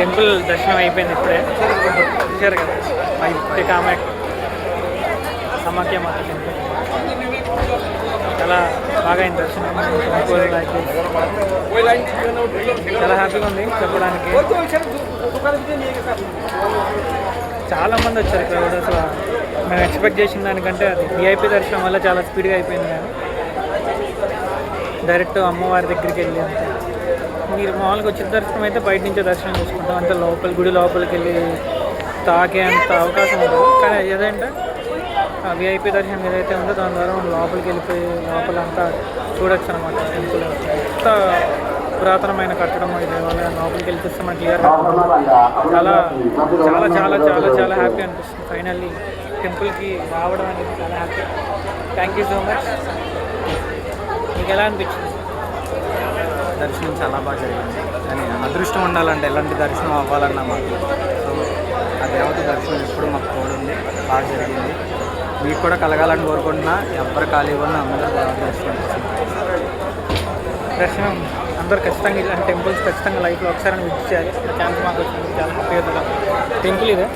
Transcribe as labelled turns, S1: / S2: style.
S1: Temple దర్శనం అయిపోయింది ఇప్పుడే చూశారు కదా. అయితే కామాఖ్య మాత టెంపుల్ చాలా బాగా అయింది దర్శనం. చాలా హ్యాపీగా ఉంది చెప్పడానికి. చాలా మంది వచ్చారు ఇక్కడ. అసలు మేము ఎక్స్పెక్ట్ చేసిన దానికంటే అది విఐపి దర్శనం వల్ల చాలా స్పీడ్గా అయిపోయింది. కానీ డైరెక్ట్ అమ్మవారి దగ్గరికి వెళ్ళి అంతే. మీరు మామూలుగా వచ్చిన దర్శనం అయితే బయట నుంచే దర్శనం చేసుకుంటాం, అంత గుడి లోపలికి వెళ్ళి తాకే అంత అవకాశం ఉండదు. కానీ ఏదంటే విఐపి దర్శనం ఏదైతే ఉందో దాని ద్వారా మనం లోపలికి వెళ్ళిపోయి లోపలంతా చూడొచ్చు అనమాట. టెంపుల్ అంత పురాతనమైన కట్టడం ఇది వల్ల లోపలికి వెళ్ళి చూస్తే మనకి క్లియర్గా చాలా చాలా చాలా చాలా చాలా హ్యాపీ అనిపిస్తుంది. ఫైనల్లీ టెంపుల్కి రావడం అనేది చాలా happy. Thank you so much. మీకు ఎలా అనిపించింది?
S2: దర్శనం చాలా బాగా జరిగింది. కానీ అదృష్టం ఉండాలంటే ఎలాంటి దర్శనం అవ్వాలన్నా మాకు. సో ఆ దేవత దర్శనం ఎప్పుడు మాకు తోడుంది, బాగా జరిగింది. మీకు కూడా కలగాలని కోరుకుంటున్నా. ఎవరు ఖాళీ ఉన్నా అందరూ బాగా
S1: దర్శనం అందరూ ఖచ్చితంగా ఇలాంటి టెంపుల్స్ ఖచ్చితంగా లైఫ్లో ఒకసారి విజిట్ చేయాలి. ఛాన్స్ మాకు వచ్చింది, చాలా హ్యాపీగా. టెంపుల్ ఇదే.